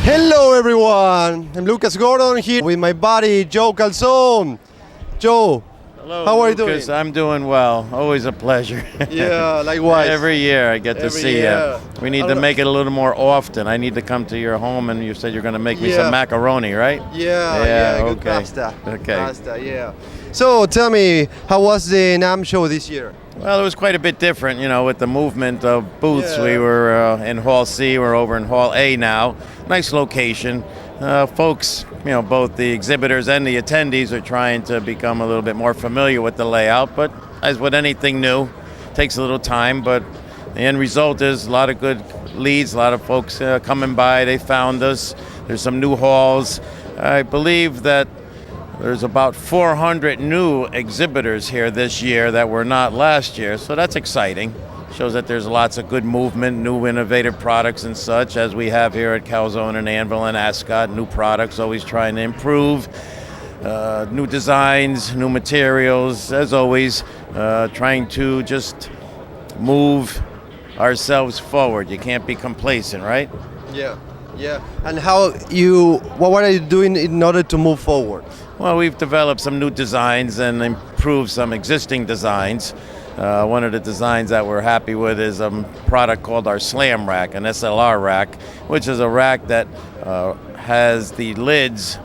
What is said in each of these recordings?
Hello everyone, I'm Lucas Gordon here with my buddy Joe Calzone. Joe, Hello, how are you Lucas. doing? I'm doing well. Always a pleasure. Yeah, likewise. Every year I get to Every see year. you. We need to make it a little more often. I need to come to your home, and you said you're going to make me Yeah. some macaroni, right? Yeah, good okay. pasta. Okay. Pasta, yeah. So tell me, how was the NAMM show this year? Well, it was quite a bit different, with the movement of booths. Yeah. We were in Hall C. We're over in Hall A now. Nice location. Folks, both the exhibitors and the attendees are trying to become a little bit more familiar with the layout. But as with anything new, it takes a little time. But the end result is a lot of good leads, a lot of folks coming by. They found us. There's some new halls. I believe that there's about 400 new exhibitors here this year that were not last year, so that's exciting. Shows that there's lots of good movement, new innovative products and such, as we have here at Calzone and Anvil and Ascot. New products, always trying to improve, new designs, new materials, as always, trying to just move ourselves forward. You can't be complacent, right? Yeah. And what are you doing in order to move forward? Well, we've developed some new designs and improved some existing designs. One of the designs that we're happy with is a product called our Slam Rack, an SLR rack, which is a rack that has the lids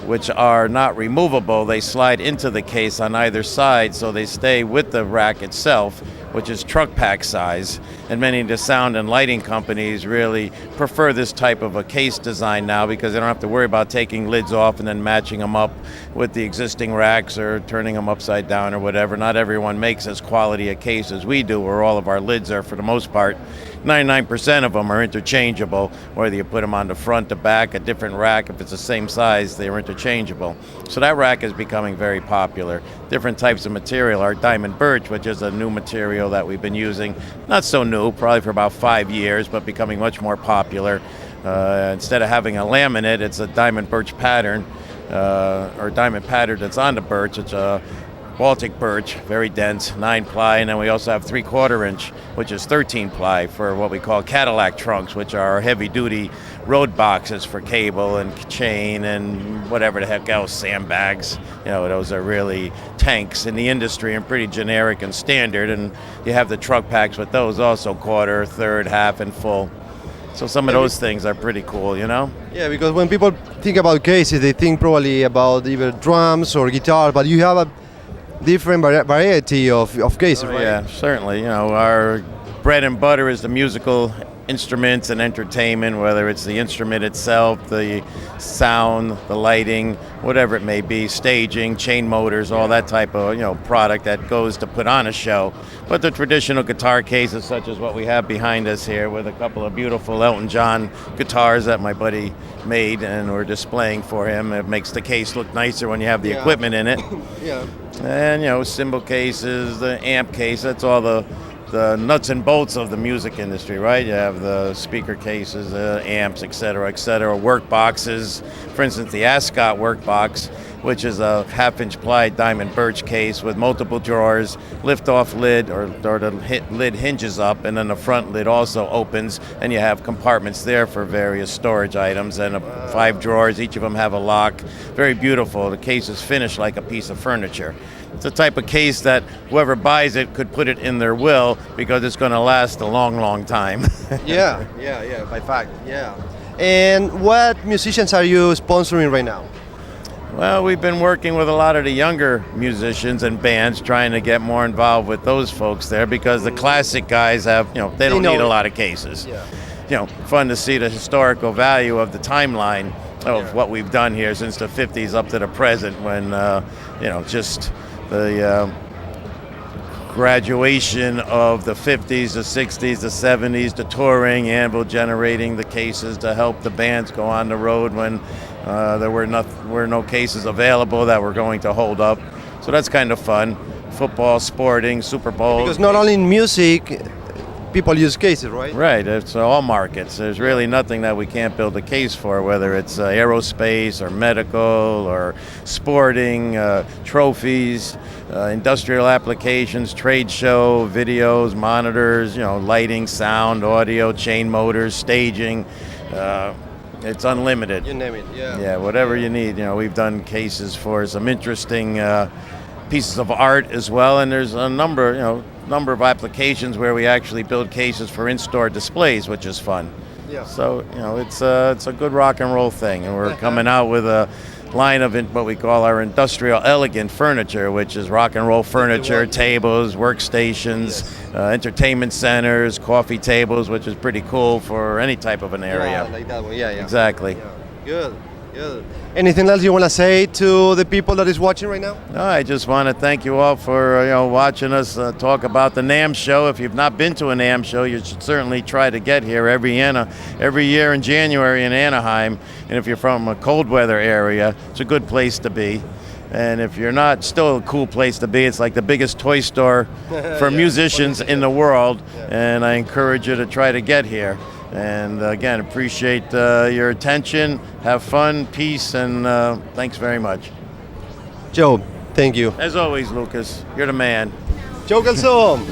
which are not removable. They slide into the case on either side, so they stay with the rack itself, which is truck pack size. And many of the sound and lighting companies really prefer this type of a case design now, because they don't have to worry about taking lids off and then matching them up with the existing racks or turning them upside down or whatever. Not everyone makes as quality a case as we do, where all of our lids are, for the most part, 99% of them are interchangeable. Whether you put them on the front, the back, a different rack, if it's the same size, they're interchangeable. So that rack is becoming very popular. Different types of material. Our diamond birch, which is a new material that we've been using, not so new, probably for about 5 years, but becoming much more popular. Instead of having a laminate, it's a diamond birch pattern, or diamond pattern that's on the birch. It's a Baltic birch, very dense, 9-ply, and then we also have 3/4 inch, which is 13-ply for what we call Cadillac trunks, which are heavy-duty road boxes for cable and chain and whatever the heck else, sandbags. Those are really tanks in the industry and pretty generic and standard. And you have the truck packs with those also, quarter, third, half, and full. So some of those things are pretty cool, Yeah, because when people think about cases, they think probably about either drums or guitar, but you have a different variety of cases, right? Yeah, certainly. Our bread and butter is the musical instruments and entertainment, whether it's the instrument itself, the sound, the lighting, whatever it may be, staging, chain motors, all that type of product that goes to put on a show. But the traditional guitar cases, such as what we have behind us here, with a couple of beautiful Elton John guitars that my buddy made and we're displaying for him. It makes the case look nicer when you have the equipment in it. Yeah. And cymbal cases, the amp case, that's all the nuts and bolts of the music industry, right? You have the speaker cases, amps, et cetera, work boxes. For instance, the Ascot work box, which is a 1/2-inch ply diamond birch case with multiple drawers, lift-off lid, or the lid hinges up, and then the front lid also opens, and you have compartments there for various storage items, and 5 drawers. Each of them have a lock. Very beautiful. The case is finished like a piece of furniture. It's a type of case that whoever buys it could put it in their will, because it's going to last a long, long time. Yeah, by fact, yeah. And what musicians are you sponsoring right now? Well, we've been working with a lot of the younger musicians and bands, trying to get more involved with those folks there, because the classic guys have, they don't need a lot of cases. Yeah. Fun to see the historical value of the timeline of what we've done here since the 50s up to the present, when, just the graduation of the 50s, the 60s, the 70s, the touring, Anvil generating the cases to help the bands go on the road when there were no cases available that were going to hold up. So that's kind of fun. Football, sporting, Super Bowl. Because not only in music, people use cases, right? Right, it's all markets. There's really nothing that we can't build a case for, whether it's aerospace or medical or sporting, trophies, industrial applications, trade show, videos, monitors, lighting, sound, audio, chain motors, staging. It's unlimited. You name it. Yeah. Yeah, whatever you need. You know, we've done cases for some interesting pieces of art as well, and there's a number of applications where we actually build cases for in-store displays, which is fun. Yeah. So it's a good rock and roll thing, and we're coming out with a line of what we call our industrial elegant furniture, which is rock and roll furniture, tables, workstations, entertainment centers, coffee tables, which is pretty cool for any type of an area. Yeah, like that one. Yeah, yeah. Exactly. Yeah. Good. Good. Anything else you want to say to the people that is watching right now? No, I just want to thank you all for watching us talk about the NAMM show. If you've not been to a NAMM show, you should certainly try to get here every year in January in Anaheim. And if you're from a cold weather area, it's a good place to be. And if you're not, still a cool place to be. It's like the biggest toy store for musicians in the world. And I encourage you to try to get here. And again, appreciate your attention. Have fun, peace, and thanks very much. Joe, thank you. As always, Lucas, you're the man. Joe Calzone.